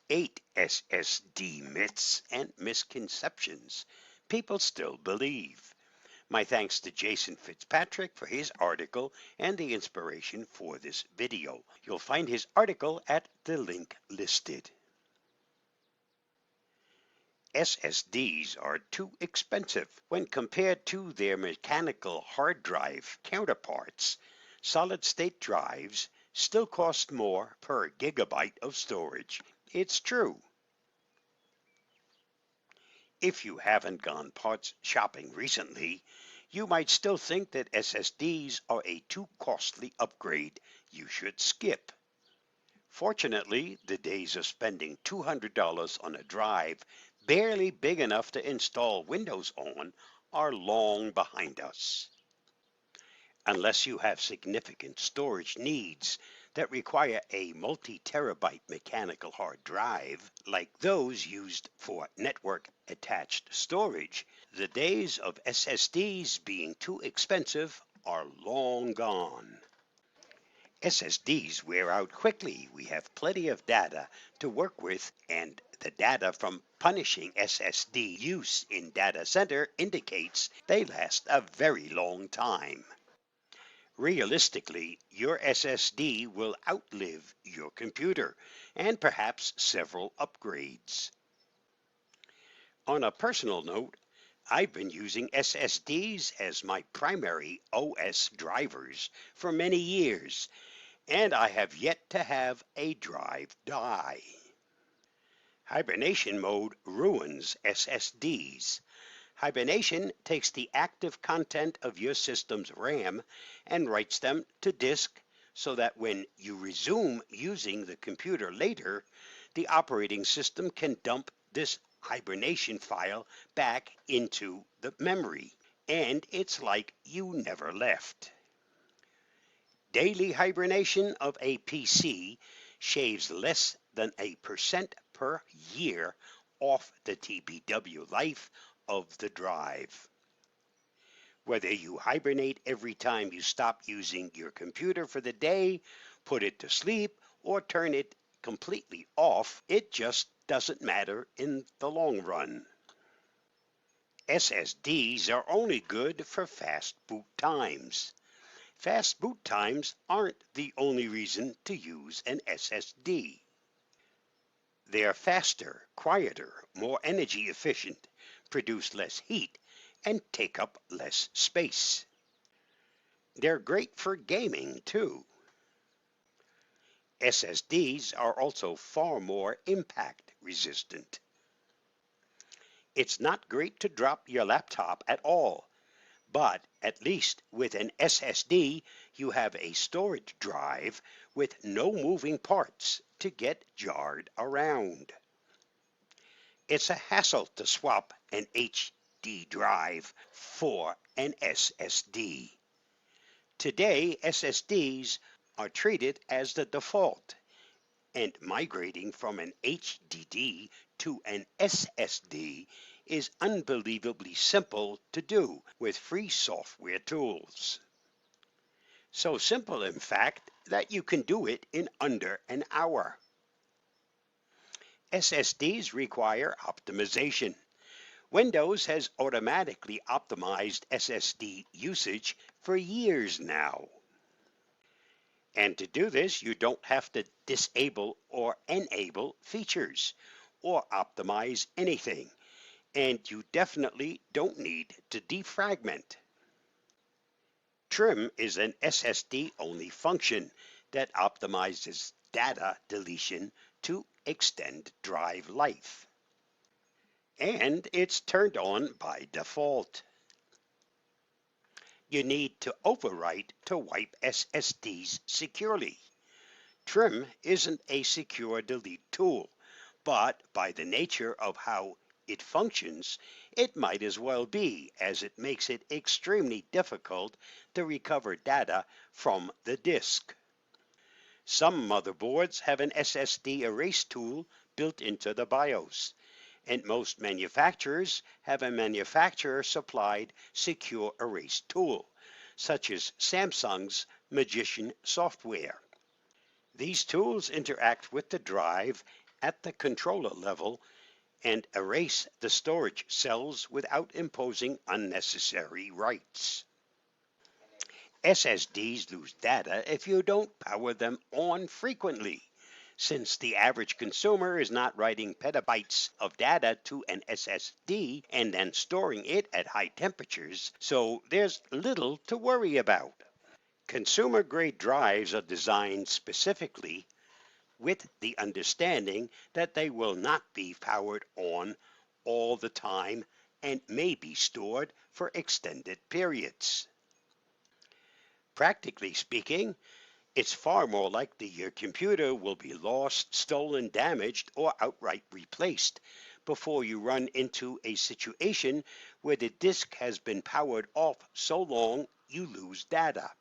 8 SSD myths and misconceptions people still believe. My thanks to Jason Fitzpatrick for his article and the inspiration for this video. You'll find his article at the link listed. SSDs are too expensive when compared to their mechanical hard drive counterparts. Solid-state drives still cost more per gigabyte of storage. It's true. If you haven't gone parts shopping recently, you might still think that SSDs are a too costly upgrade you should skip. Fortunately, the days of spending $200 on a drive barely big enough to install Windows on are long behind us. Unless you have significant storage needs that require a multi-terabyte mechanical hard drive, like those used for network-attached storage, the days of SSDs being too expensive are long gone. SSDs wear out quickly. We have plenty of data to work with, and the data from punishing SSD use in data center indicates they last a very long time. Realistically, your SSD will outlive your computer and perhaps several upgrades. On a personal note, I've been using SSDs as my primary OS drivers for many years, and I have yet to have a drive die. Hibernation mode ruins SSDs. Hibernation takes the active content of your system's RAM and writes them to disk so that when you resume using the computer later, the operating system can dump this hibernation file back into the memory, and it's like you never left. Daily hibernation of a PC shaves less than 1% per year off the TBW life of the drive. Whether you hibernate every time you stop using your computer for the day, put it to sleep, or turn it completely off, it just doesn't matter in the long run. SSDs are only good for fast boot times. Fast boot times aren't the only reason to use an SSD. They are faster, quieter, more energy efficient, produce less heat, and take up less space. They're great for gaming too. SSDs are also far more impact resistant. It's not great to drop your laptop at all, but at least with an SSD, you have a storage drive with no moving parts to get jarred around. It's a hassle to swap an HD drive for an SSD. Today, SSDs are treated as the default, and migrating from an HDD to an SSD is unbelievably simple to do with free software tools. So simple, in fact, that you can do it in under an hour. SSDs require optimization. Windows has automatically optimized SSD usage for years now. And to do this, you don't have to disable or enable features or optimize anything. And you definitely don't need to defragment. Trim is an SSD-only function that optimizes data deletion to extend drive life. And it's turned on by default. You need to overwrite to wipe SSDs securely. Trim isn't a secure delete tool, but by the nature of how it functions, it might as well be, as it makes it extremely difficult to recover data from the disk. Some motherboards have an SSD erase tool built into the BIOS, and most manufacturers have a manufacturer-supplied secure erase tool, such as Samsung's Magician software. These tools interact with the drive at the controller level and erase the storage cells without imposing unnecessary writes. SSDs lose data if you don't power them on frequently. Since the average consumer is not writing petabytes of data to an SSD and then storing it at high temperatures, so there's little to worry about. Consumer grade drives are designed specifically with the understanding that they will not be powered on all the time and may be stored for extended periods. Practically speaking, it's far more likely your computer will be lost, stolen, damaged, or outright replaced before you run into a situation where the disk has been powered off so long you lose data.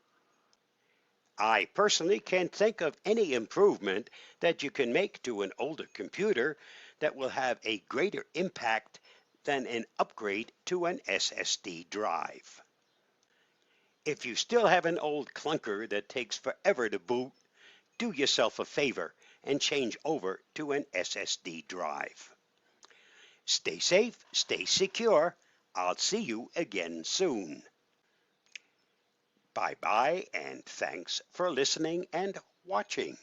I personally can't think of any improvement that you can make to an older computer that will have a greater impact than an upgrade to an SSD drive. If you still have an old clunker that takes forever to boot, do yourself a favor and change over to an SSD drive. Stay safe, stay secure. I'll see you again soon. Bye bye, and thanks for listening and watching.